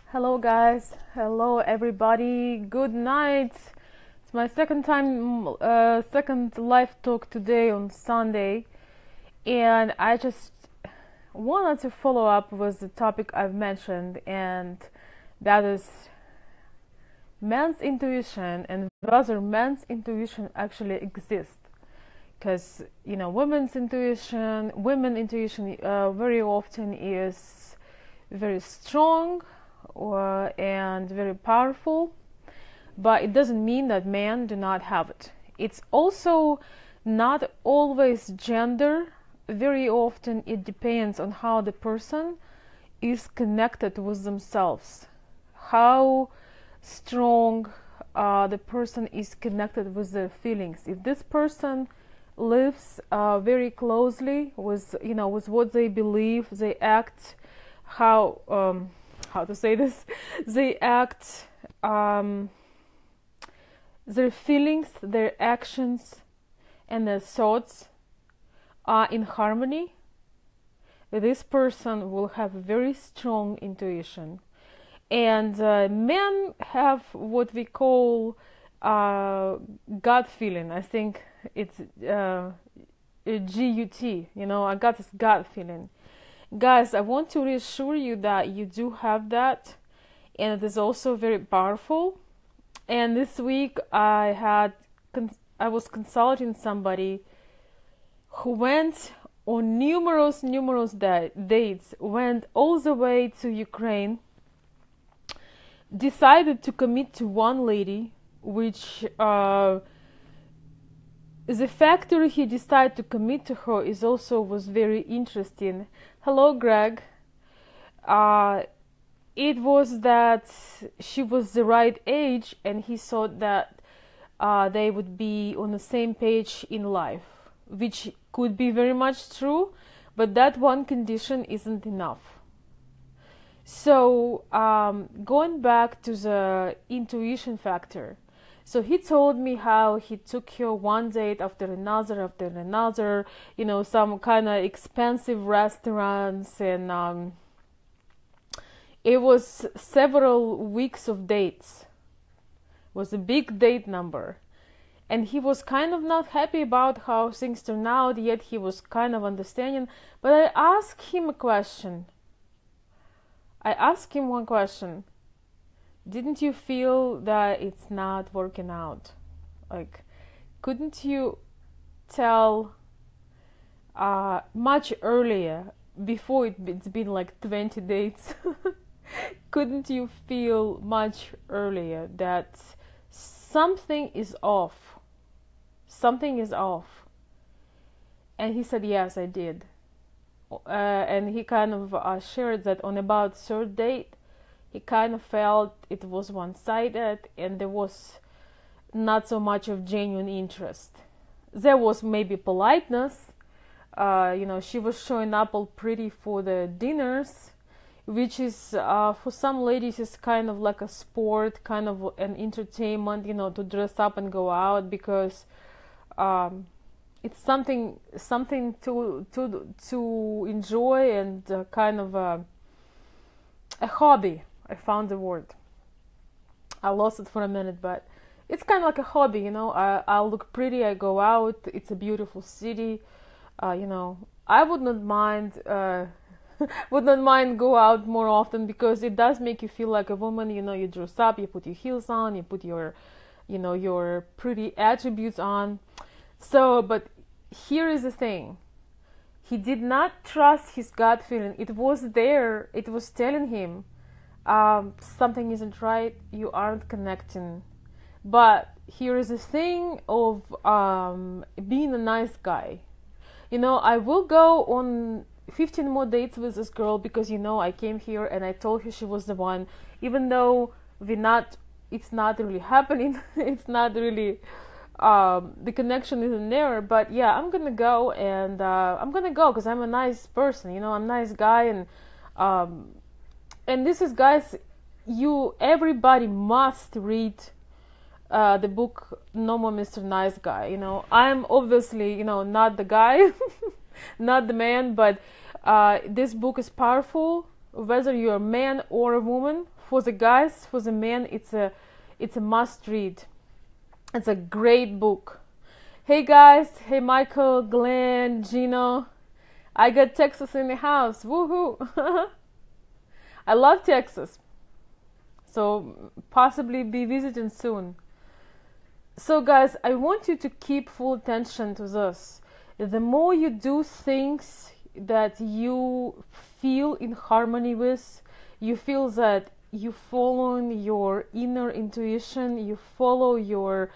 Hello guys, hello everybody, good night. It's my second live talk today on Sunday, and I just wanted to follow up with the topic I've mentioned, and that is men's intuition and whether men's intuition actually exists. Because women's intuition, very often is very strong and very powerful, but it doesn't mean that men do not have it. It's also not always gender. Very often it depends on how the person is connected with themselves, how strong the person is connected with their feelings. If this person lives very closely with with what they believe, they act how to say this, they act, their feelings, their actions, and their thoughts are in harmony, this person will have very strong intuition. And men have what we call gut feeling. I think it's GUT, I got this gut feeling. Guys, I want to reassure you that you do have that, and it is also very powerful. And this week I was consulting somebody who went on numerous dates, went all the way to Ukraine, decided to commit to one lady, which the factor he decided to commit to her was very interesting. Hello, Greg. It was that she was the right age, and he thought that they would be on the same page in life, which could be very much true, but that one condition isn't enough. So, going back to the intuition factor, so he told me how he took her one date after another, some kind of expensive restaurants, and it was several weeks of dates. It was a big date number. And he was kind of not happy about how things turned out, yet he was kind of understanding. But I asked him one question. Didn't you feel that it's not working out? Like, couldn't you tell much earlier, before it's been like 20 dates? Couldn't you feel much earlier that something is off? Something is off. And he said, yes, I did. And he kind of shared that on about third date, he kind of felt it was one-sided and there was not so much of genuine interest. There was maybe politeness. She was showing up all pretty for the dinners, which is for some ladies is kind of like a sport, kind of an entertainment, to dress up and go out, because it's something to enjoy, and kind of a hobby. I found the word. I lost it for a minute, but it's kind of like a hobby, I look pretty, I go out, it's a beautiful city, I would not mind go out more often, because it does make you feel like a woman. You dress up, you put your heels on, you put your pretty attributes on. So, but here is the thing. He did not trust his gut feeling. It was there. It was telling him, something isn't right. You aren't connecting. But here is the thing of being a nice guy. I will go on 15 more dates with this girl, because I came here and I told her she was the one, even though it's not really happening. It's not really the connection isn't there. But yeah, I'm gonna go, and I'm gonna go because I'm a nice person. I'm a nice guy, and this is, guys, everybody must read the book No More Mr. Nice Guy. I'm obviously not the guy, not the man, but this book is powerful. whether you're a man or a woman. For the guys, for the men, it's a must read. It's a great book. Hey guys, hey Michael, Glenn, Gino. I got Texas in the house. Woohoo! I love Texas. So possibly be visiting soon. So guys, I want you to keep full attention to this. The more you do things that you feel in harmony with, you feel that you follow your inner intuition, you follow your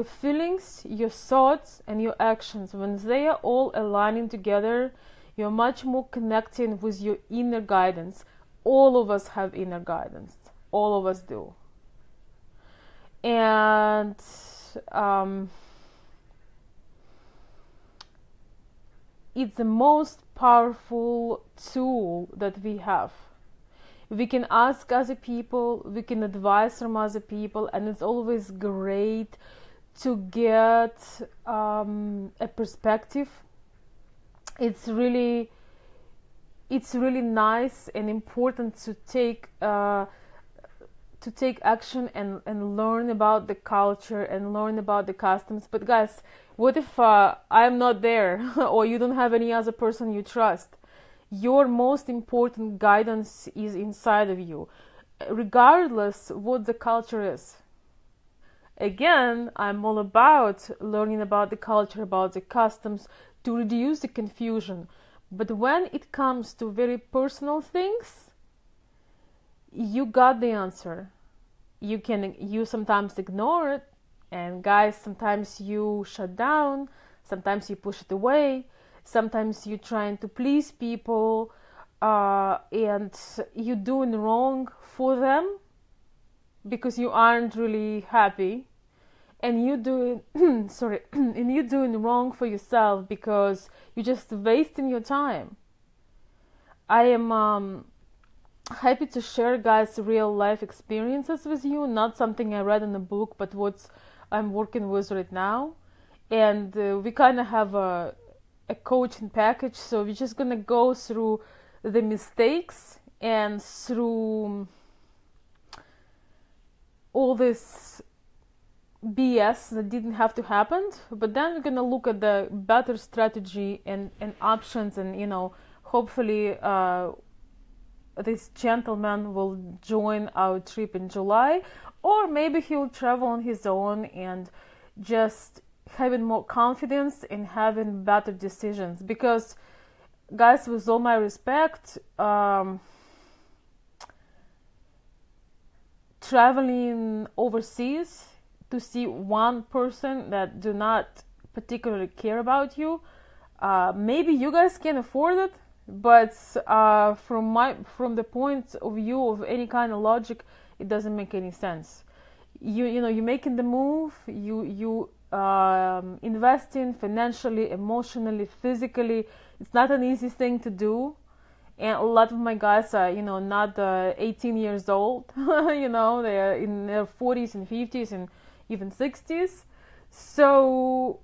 feelings, your thoughts, and your actions. When they are all aligning together, you're much more connecting with your inner guidance. All of us have inner guidance. All of us do. And it's the most powerful tool that we have. We can ask other people, we can advise from other people, and it's always great to get a perspective. It's really nice and important to take action and learn about the culture and learn about the customs. But guys, what if I'm not there or you don't have any other person you trust? Your most important guidance is inside of you, regardless what the culture is. Again, I'm all about learning about the culture, about the customs, to reduce the confusion. But when it comes to very personal things, you got the answer. You sometimes ignore it, and guys, sometimes you shut down, sometimes you push it away, sometimes you're trying to please people, and you're doing wrong for them because you aren't really happy, and you're doing and you're doing wrong for yourself because you're just wasting your time. I am happy to share, guys, real life experiences with you, not something I read in a book, but what I'm working with right now. And we kind of have a coaching package, so we're just gonna go through the mistakes and through all this BS that didn't have to happen, but then we're gonna look at the better strategy and options, and hopefully this gentleman will join our trip in July, or maybe he'll travel on his own and just having more confidence in having better decisions. Because guys, with all my respect, traveling overseas to see one person that do not particularly care about you, maybe you guys can afford it, but from the point of view of any kind of logic, it doesn't make any sense. You're making the move, you investing financially, emotionally, physically. It's not an easy thing to do, and a lot of my guys are not 18 years old. They're in their 40s and 50s and even 60s. So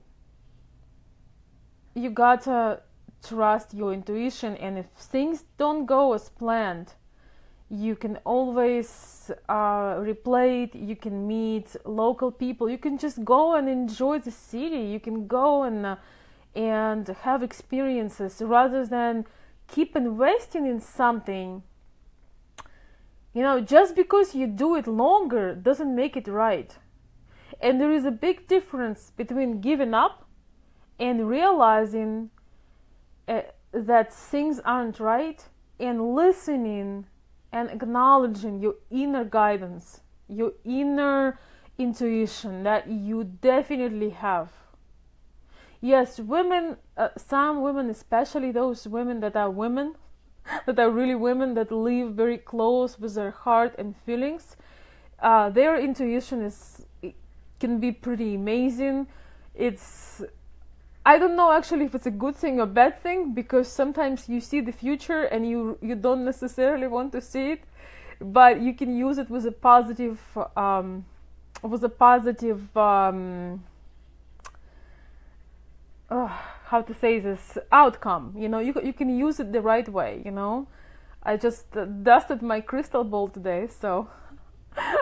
you gotta trust your intuition, and if things don't go as planned, you can always replay it. You can meet local people. You can just go and enjoy the city. You can go and have experiences rather than keep investing in something. Just because you do it longer doesn't make it right. And there is a big difference between giving up and realizing that things aren't right, and listening and acknowledging your inner guidance, your inner intuition that you definitely have. Yes, women, some women, especially those women, that are really women, that live very close with their heart and feelings, their intuition can be pretty amazing. I don't know actually if it's a good thing or bad thing, because sometimes you see the future and you don't necessarily want to see it, but you can use it with a positive how to say this, outcome. You can use it the right way. I just dusted my crystal ball today, so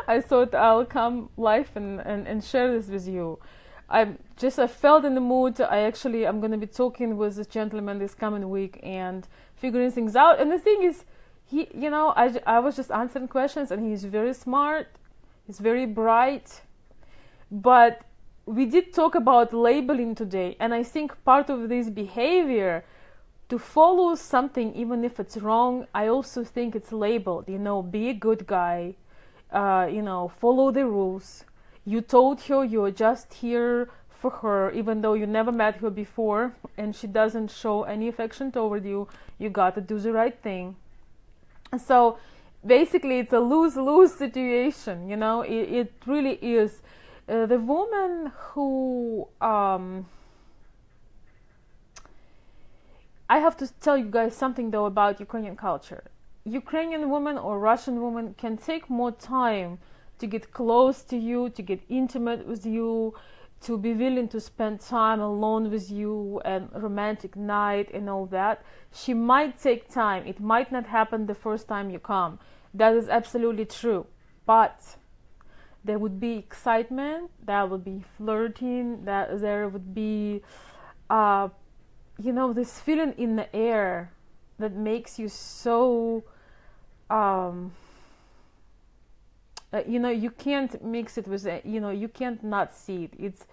I thought I'll come live and share this with you. I felt in the mood. I'm going to be talking with this gentleman this coming week and figuring things out. And the thing is, I was just answering questions, and he's very smart. He's very bright. But we did talk about labeling today, and I think part of this behavior to follow something, even if it's wrong, I also think it's labeled. Be a good guy. Follow the rules. You told her you're just here for her, even though you never met her before, and she doesn't show any affection toward you. You got to do the right thing. So basically, it's a lose-lose situation. It really is. The woman who I have to tell you guys something though about Ukrainian culture. Ukrainian women or Russian women can take more time to get close to you, to get intimate with you, to be willing to spend time alone with you and romantic night and all that. She might take time. It might not happen the first time you come. That is absolutely true. But there would be excitement, there would be flirting, that there would be, this feeling in the air that makes you so, you can't mix it with, you can't not see it. It's,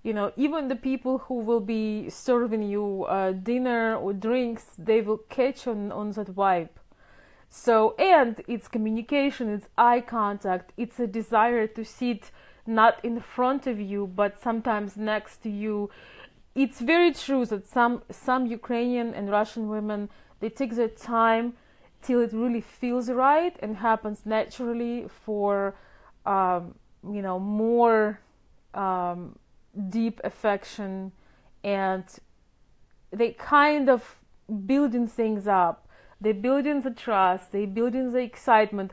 even the people who will be serving you dinner or drinks, they will catch on that vibe. So, and it's communication, it's eye contact, it's a desire to sit not in front of you, but sometimes next to you. It's very true that some Ukrainian and Russian women, they take their time till it really feels right and happens naturally for, more deep affection, and they kind of building things up. They building the trust, they building the excitement.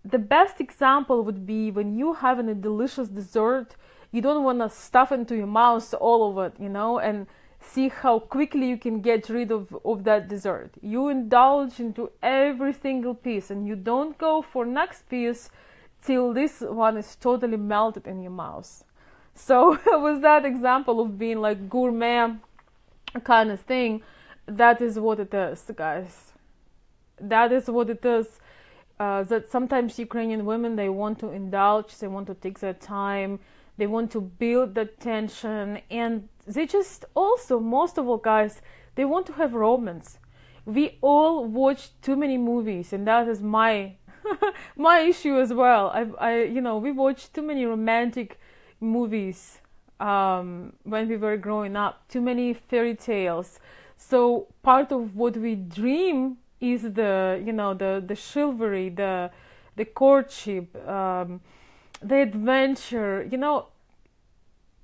The best example would be when you having a delicious dessert, you don't want to stuff into your mouth all of it, and see how quickly you can get rid of that dessert. You indulge into every single piece, and you don't go for next piece till this one is totally melted in your mouth. So with that example of being like gourmet kind of thing, that is what it is, guys. That is what it is. That sometimes Ukrainian women, they want to indulge, they want to take their time, they want to build that tension, and they just also, most of all, guys, they want to have romance. We all watch too many movies, and that is my my issue as well. We watch too many romantic movies when we were growing up, too many fairy tales. So part of what we dream is the chivalry, the courtship, the adventure.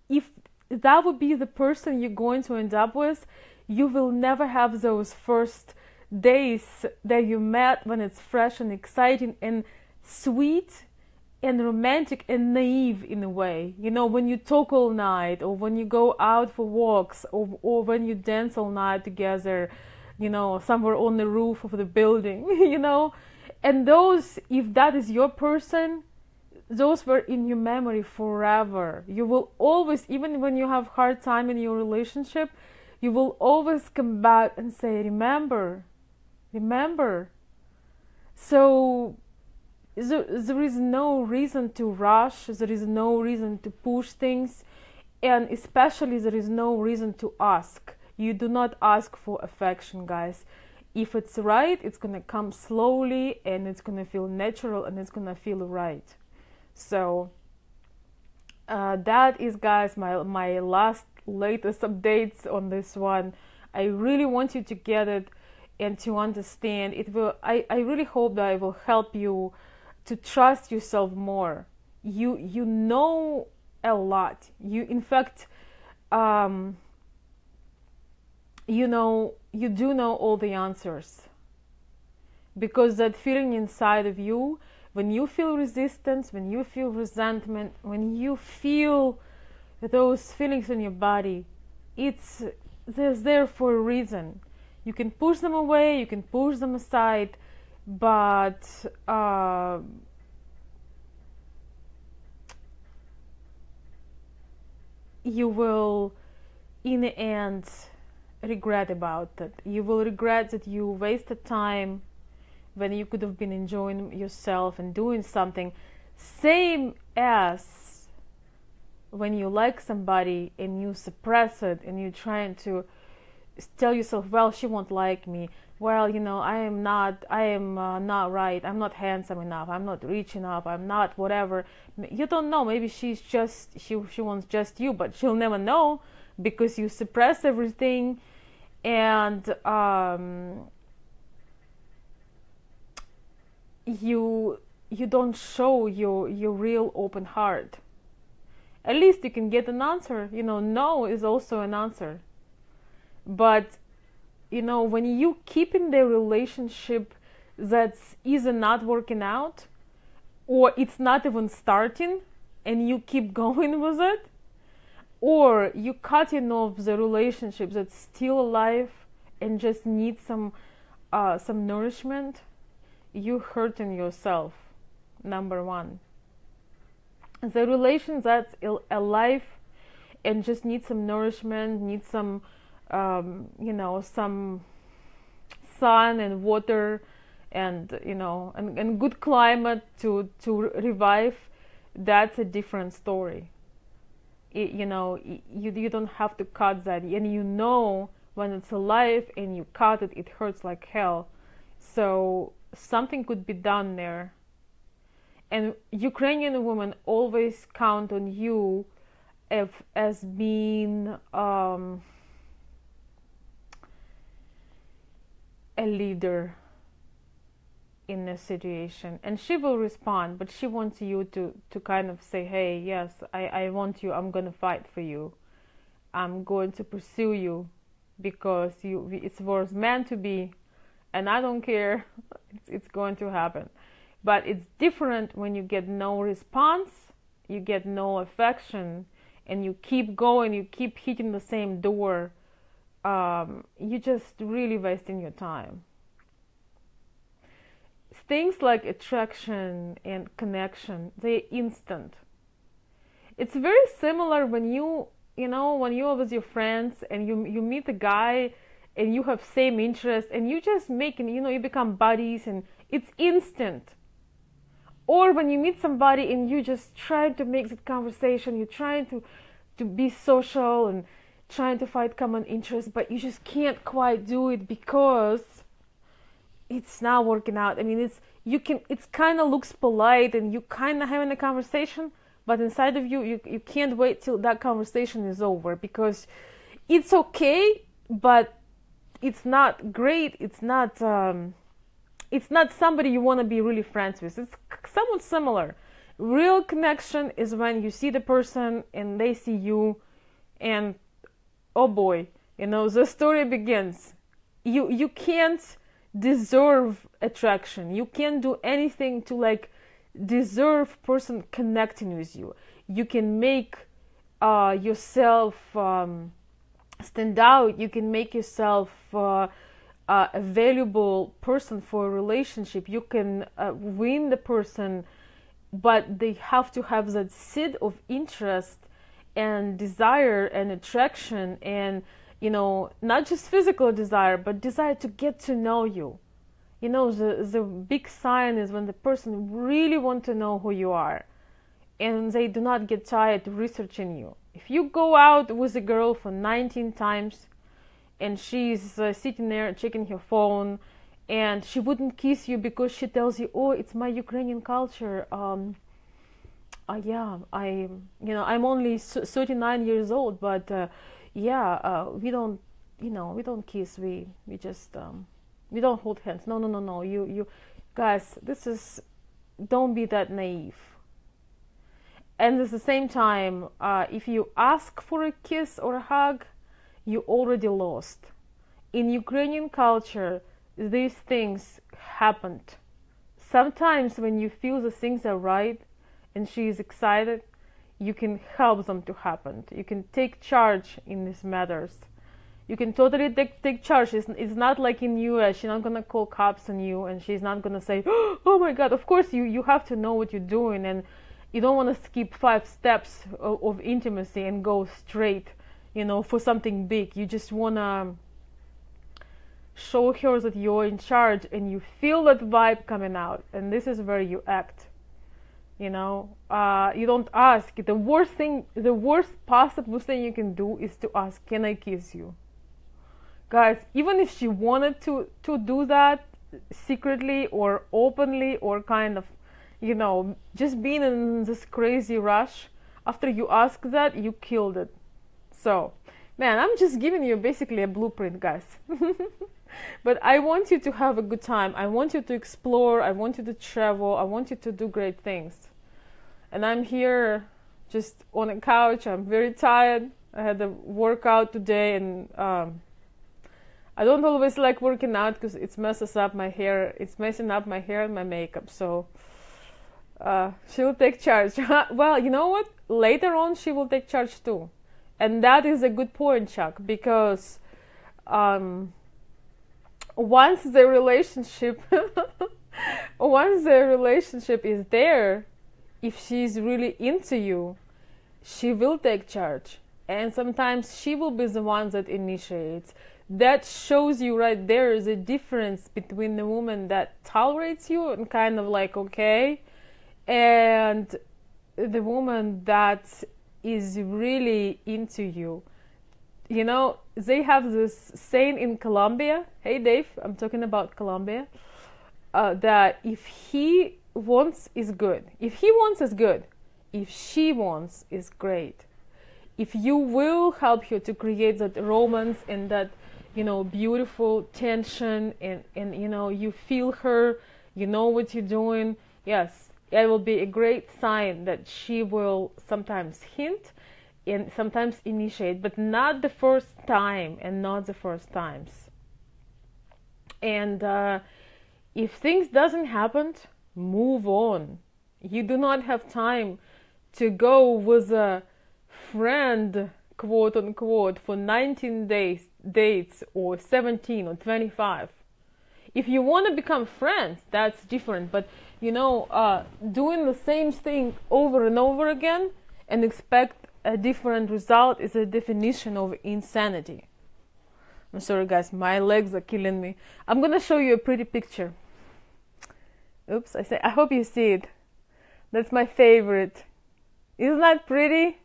If that would be the person you're going to end up with, you will never have those first days that you met when it's fresh and exciting and sweet and romantic and naive in a way. When you talk all night, or when you go out for walks, or when you dance all night together, somewhere on the roof of the building, and those, if that is your person, those were in your memory forever. You will always, even when you have hard time in your relationship, you will always come back and say, remember. So there is no reason to rush, there is no reason to push things, and especially there is no reason to ask. You do not ask for affection, guys. If it's right, it's gonna come slowly, and it's gonna feel natural, and it's gonna feel right. So that is, guys, my latest updates on this one. I really want you to get it and to understand it. I really hope that it will help you to trust yourself more. You know a lot. You, in fact, you do know all the answers, because that feeling inside of you, when you feel resistance, when you feel resentment, when you feel those feelings in your body, they're there for a reason. You can push them away, you can push them aside, but you will, in the end, regret about it. You will regret that you wasted time when you could have been enjoying yourself and doing something. Same as when you like somebody and you suppress it and you're trying to tell yourself, well, she won't like me. Well, I am not right. I'm not handsome enough. I'm not rich enough. I'm not whatever. You don't know. Maybe she wants just you, but she'll never know because you suppress everything, and you don't show your real open heart. At least you can get an answer. No is also an answer. But when you keep in the relationship that's either not working out or it's not even starting and you keep going with it, or you cutting off the relationship that's still alive and just needs some nourishment, you hurting yourself. Number one. The relation that's alive and just needs some nourishment, needs some some sun and water and and good climate to revive, that's a different story. You don't have to cut that, and when it's alive and you cut it, it hurts like hell. So something could be done there. And Ukrainian women always count on you as being a leader in a situation, and she will respond, but she wants you to kind of say, hey, yes, I want you, I'm going to fight for you, I'm going to pursue you because it's what's meant to be, and I don't care. It's going to happen. But it's different when you get no response, you get no affection, and you keep going, you keep hitting the same door. You're just really wasting your time. Things like attraction and connection, they're instant. It's very similar when you are with your friends and you meet a guy and you have same interests and you just you become buddies and it's instant. Or when you meet somebody and you just try to make that conversation, you're trying to be social and trying to find common interests, but you just can't quite do it because it's not working out. I mean, it's kind of looks polite and you kind of having a conversation, but inside of you can't wait till that conversation is over because it's okay, but it's not great. It's not somebody you want to be really friends with. It's somewhat similar. Real connection is when you see the person and they see you, and oh boy, the story begins. You can't deserve attraction. You can't do anything to deserve person connecting with you. You can make yourself stand out. You can make yourself a valuable person for a relationship. You can win the person, but they have to have that seed of interest and desire and attraction and not just physical desire, but desire to get to know you. The big sign is when the person really wants to know who you are and they do not get tired researching you. If you go out with a girl for 19 times and she's sitting there checking her phone and she wouldn't kiss you because she tells you, oh, it's my Ukrainian culture, I'm only 39 years old, but we don't kiss, we just we don't hold hands. No, you guys, don't be that naive. And at the same time, if you ask for a kiss or a hug, you already lost. In Ukrainian culture, these things happened. Sometimes when you feel the things are right and she is excited, you can help them to happen. You can take charge in these matters. You can totally take charge. It's not like in US. She's not gonna call cops on you, and she's not gonna say, "Oh my God." Of course, you have to know what you're doing, and you don't want to skip 5 steps of intimacy and go straight, for something big. You just wanna show her that you're in charge, and you feel that vibe coming out, and this is where you act. You don't ask. The worst possible thing you can do is to ask, "Can I kiss you?" Guys, even if she wanted to do that secretly or openly, or kind of, just being in this crazy rush, after you ask that, you killed it. So, man, I'm just giving you basically a blueprint, guys. But I want you to have a good time. I want you to explore. I want you to travel. I want you to do great things. And I'm here just on a couch. I'm very tired. I had a workout today, and I don't always like working out because it messes up my hair. It's messing up my hair and my makeup. So she'll take charge. Well, you know what? Later on, she will take charge too. And that is a good point, Chuck, because once the relationship is there, if she's really into you, she will take charge, and sometimes she will be the one that initiates. That shows you right there is a difference between the woman that tolerates you and kind of like okay, and the woman that is really into you. They have this saying in Colombia. Hey, Dave, I'm talking about Colombia. That if he wants is good. If he wants is good. If she wants is great. If you will help her to create that romance and that, beautiful tension, and you feel her, you know what you're doing, yes, it will be a great sign that she will sometimes hint and sometimes initiate, but not the first time and not the first times. And if things doesn't happen, move on. You do not have time to go with a friend, quote unquote, for 19 dates or 17 or 25. If you want to become friends, that's different. But doing the same thing over and over again and expect a different result is a definition of insanity. I'm sorry, guys, my legs are killing me. I'm gonna show you a pretty picture. Oops, I hope you see it. That's my favorite. Isn't that pretty?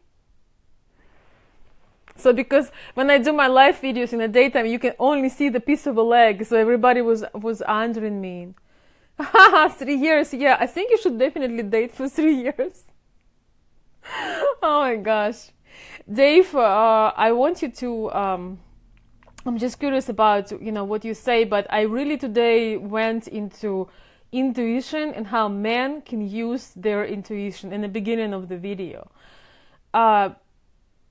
So because when I do my live videos in the daytime, you can only see the piece of a leg. So everybody was answering me. 3 years. Yeah, I think you should definitely date for 3 years. Oh my gosh. Dave, I want you to, I'm just curious about, what you say, but I really today went into intuition and how men can use their intuition in the beginning of the video.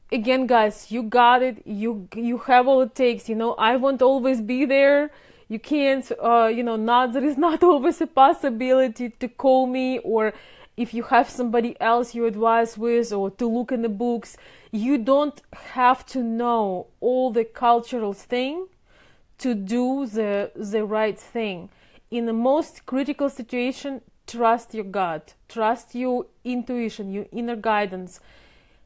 Again, guys, you got it. You have all it takes. I won't always be there. You can't, there is not always a possibility to call me, or if you have somebody else you advise with, or to look in the books. You don't have to know all the cultural thing to do the right thing. In the most critical situation, trust your gut, trust your intuition, your inner guidance.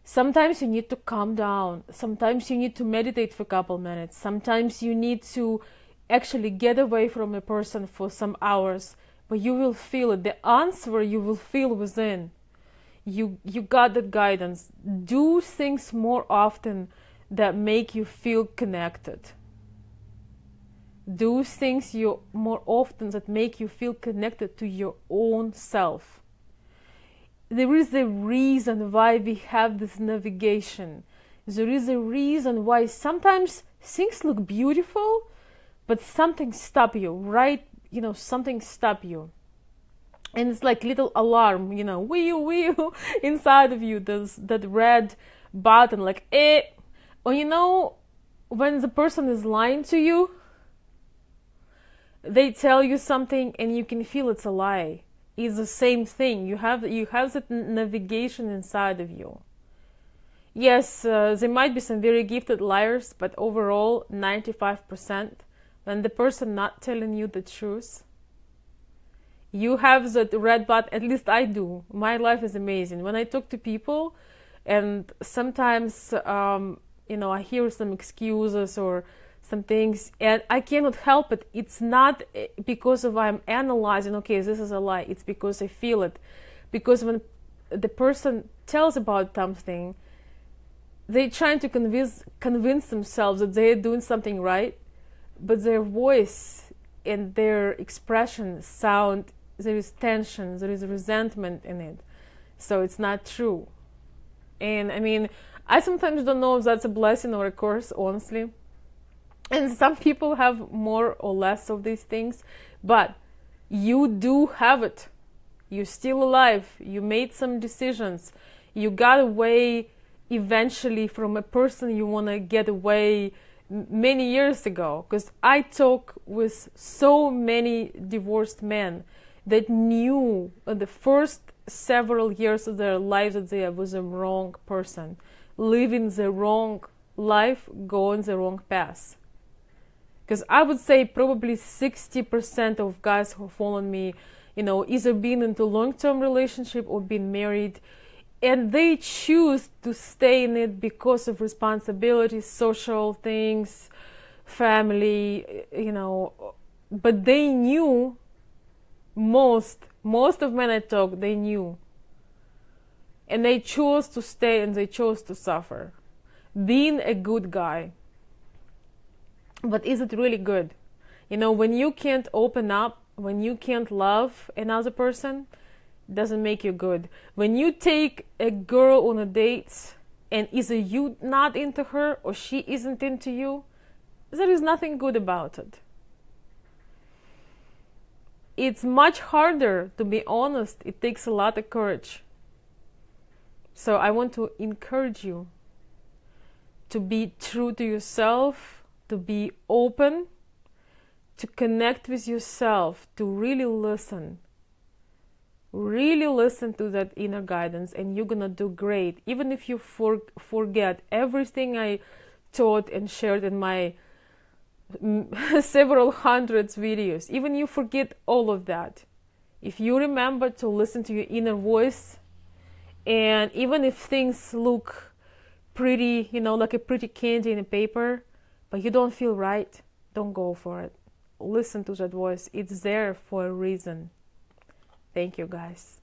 Sometimes you need to calm down. Sometimes you need to meditate for a couple minutes. Sometimes you need to actually get away from a person for some hours, but you will feel it. The answer you will feel within. You got that guidance. Do things more often that make you feel connected. Do things more often that make you feel connected to your own self. There is a reason why we have this navigation. There is a reason why sometimes things look beautiful, but something stop you, right? Something stop you. And it's like little alarm, wee inside of you. There's that red button, like, eh. Or when the person is lying to you, they tell you something and you can feel it's a lie. It's the same thing. You have that navigation inside of you. Yes, there might be some very gifted liars, but overall, 95%, when the person not telling you the truth, you have that red button. At least I do. My life is amazing. When I talk to people, and sometimes, I hear some excuses or some things, and I cannot help it. It's not because of I'm analyzing, okay, this is a lie. It's because I feel it. Because when the person tells about something, they're trying to convince themselves that they're doing something right, but their voice and their expression sound, there is tension, there is resentment in it. So it's not true. And I mean, I sometimes don't know if that's a blessing or a curse, honestly. And some people have more or less of these things, but you do have it. You're still alive. You made some decisions. You got away eventually from a person you want to get away many years ago. Because I talk with so many divorced men that knew in the first several years of their lives that they was a wrong person, living the wrong life, going the wrong path. Because I would say probably 60% of guys who follow me, either being into long-term relationship or being married, and they choose to stay in it because of responsibilities, social things, family, but they knew, most of men I talk, they knew. And they chose to stay and they chose to suffer. Being a good guy. But is it really good? When you can't open up, when you can't love another person, it doesn't make you good. When you take a girl on a date and either you not into her or she isn't into you, there is nothing good about it. It's much harder, to be honest. It takes a lot of courage. So I want to encourage you to be true to yourself, to be open, to connect with yourself, to really listen. Really listen to that inner guidance, and you're gonna do great. Even if you forget everything I taught and shared in my several hundreds videos, even you forget all of that, if you remember to listen to your inner voice, and even if things look pretty, like a pretty candy in a paper, but you don't feel right, don't go for it. Listen to that voice. It's there for a reason. Thank you, guys.